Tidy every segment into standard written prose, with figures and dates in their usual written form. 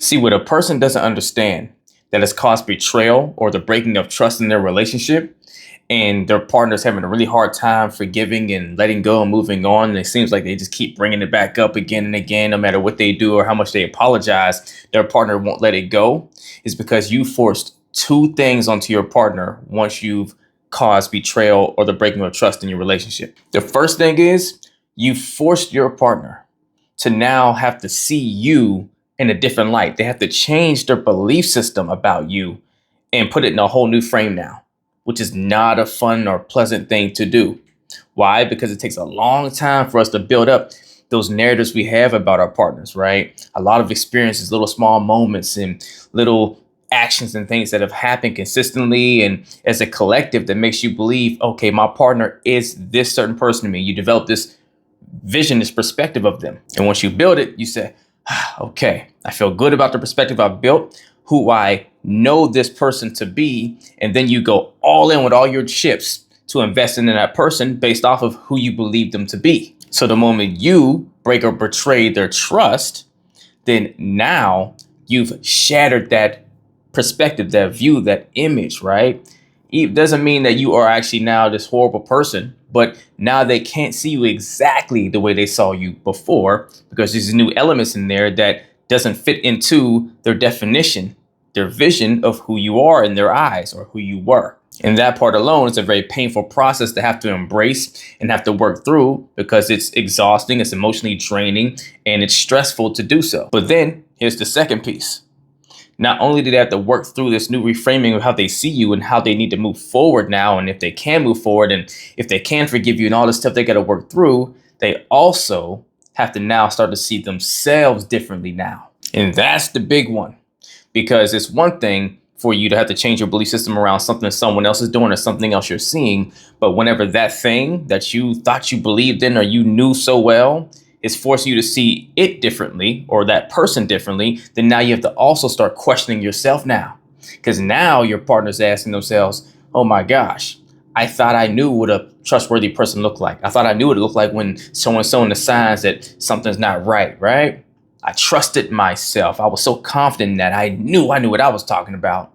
See, what a person doesn't understand that it's caused betrayal or the breaking of trust in their relationship, and their partner's having a really hard time forgiving and letting go and moving on. And it seems like they just keep bringing it back up again and again, no matter what they do or how much they apologize, their partner won't let it go. Is because you forced two things onto your partner once you've caused betrayal or the breaking of trust in your relationship. The first thing is you forced your partner to now have to see you in a different light. They have to change their belief system about you and put it in a whole new frame now, which is not a fun or pleasant thing to do. Why? Because it takes a long time for us to build up those narratives we have about our partners, right? A lot of experiences, little small moments and little actions and things that have happened consistently and as a collective that makes you believe, okay, my partner is this certain person to me. You develop this vision, this perspective of them. And once you build it, you say, okay, I feel good about the perspective I've built, who I know this person to be. And then you go all in with all your chips to invest in that person based off of who you believe them to be. So the moment you break or betray their trust, then now you've shattered that perspective, that view, that image, right? It doesn't mean that you are actually now this horrible person, but now they can't see you exactly the way they saw you before because there's new elements in there that doesn't fit into their definition, their vision of who you are in their eyes or who you were. And that part alone is a very painful process to have to embrace and have to work through because it's exhausting, it's emotionally draining, and it's stressful to do so. But then here's the second piece. Not only do they have to work through this new reframing of how they see you and how they need to move forward now, and if they can move forward and if they can forgive you and all this stuff they got to work through, they also have to now start to see themselves differently now. And that's the big one, because it's one thing for you to have to change your belief system around something someone else is doing or something else you're seeing. But whenever that thing that you thought you believed in or you knew so well is forcing you to see it differently or that person differently, then now you have to also start questioning yourself now. Because now your partner's asking themselves, oh my gosh, I thought I knew what a trustworthy person looked like. I thought I knew what it looked like when someone's showing the signs that something's not right, right? I trusted myself. I was so confident that I knew what I was talking about.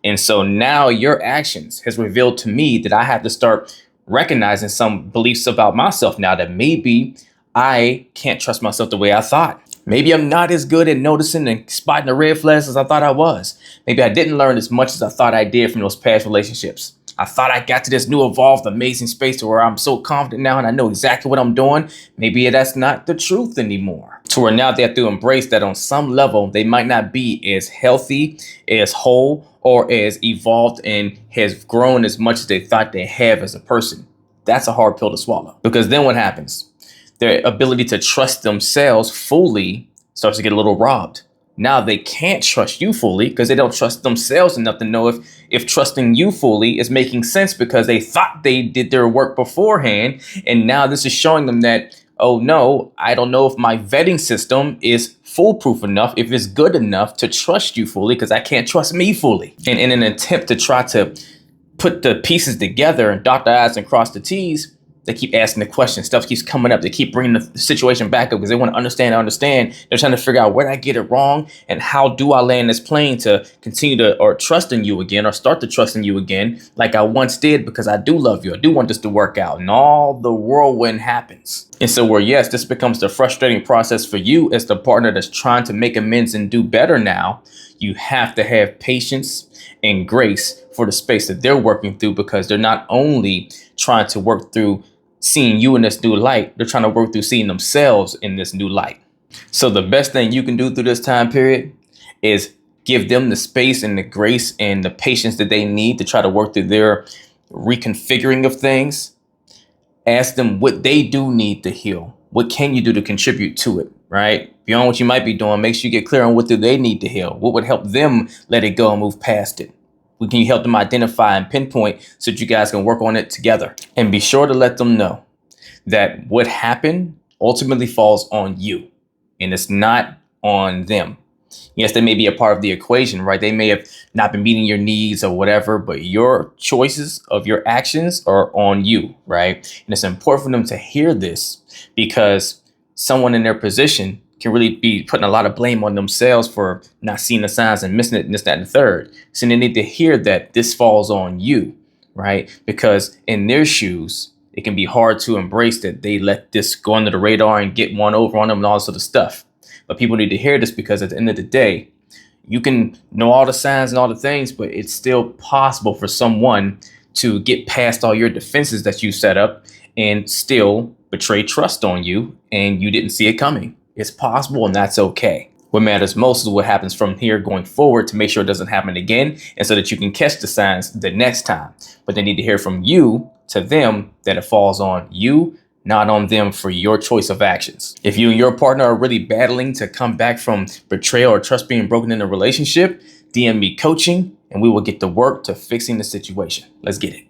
And so now your actions has revealed to me that I have to start recognizing some beliefs about myself now that maybe I can't trust myself the way I thought. Maybe I'm not as good at noticing and spotting the red flags as I thought I was. Maybe I didn't learn as much as I thought I did from those past relationships. I thought I got to this new evolved amazing space to where I'm so confident now and I know exactly what I'm doing. Maybe that's not the truth anymore. To where now they have to embrace that on some level they might not be as healthy, as whole, or as evolved and has grown as much as they thought they have as a person. That's a hard pill to swallow, because then what happens? Their ability to trust themselves fully starts to get a little robbed. Now they can't trust you fully because they don't trust themselves enough to know if trusting you fully is making sense, because they thought they did their work beforehand. And now this is showing them that, oh no, I don't know if my vetting system is foolproof enough, if it's good enough to trust you fully, because I can't trust me fully. And in an attempt to try to put the pieces together and dot the I's and cross the T's, they keep asking the questions. Stuff keeps coming up. They keep bringing the situation back up because they want to understand. They're trying to figure out where did I get it wrong and how do I land this plane to continue to or trust in you again or start to trust in you again like I once did, because I do love you. I do want this to work out, and all the whirlwind happens. And so where, yes, this becomes the frustrating process for you as the partner that's trying to make amends and do better now. You have to have patience and grace for the space that they're working through, because they're not only trying to work through seeing you in this new light, they're trying to work through seeing themselves in this new light. So the best thing you can do through this time period is give them the space and the grace and the patience that they need to try to work through their reconfiguring of things. Ask them what they do need to heal. What can you do to contribute to it, right? Beyond what you might be doing, make sure you get clear on what do they need to heal. What would help them let it go and move past it? What can you help them identify and pinpoint so that you guys can work on it together? And be sure to let them know that what happened ultimately falls on you and it's not on them. Yes, they may be a part of the equation, right? They may have not been meeting your needs or whatever, but your choices of your actions are on you, right? And it's important for them to hear this, because someone in their position can really be putting a lot of blame on themselves for not seeing the signs and missing it and this, that, and the third. So they need to hear that this falls on you, right? Because in their shoes, it can be hard to embrace that they let this go under the radar and get one over on them and all this other stuff. But people need to hear this, because at the end of the day, you can know all the signs and all the things, but it's still possible for someone to get past all your defenses that you set up and still betray trust on you, and you didn't see it coming. It's possible, and that's okay. What matters most is what happens from here going forward to make sure it doesn't happen again, and so that you can catch the signs the next time. But they need to hear from you to them that it falls on you, not on them, for your choice of actions. If you and your partner are really battling to come back from betrayal or trust being broken in a relationship, DM me coaching and we will get to work to fixing the situation. Let's get it.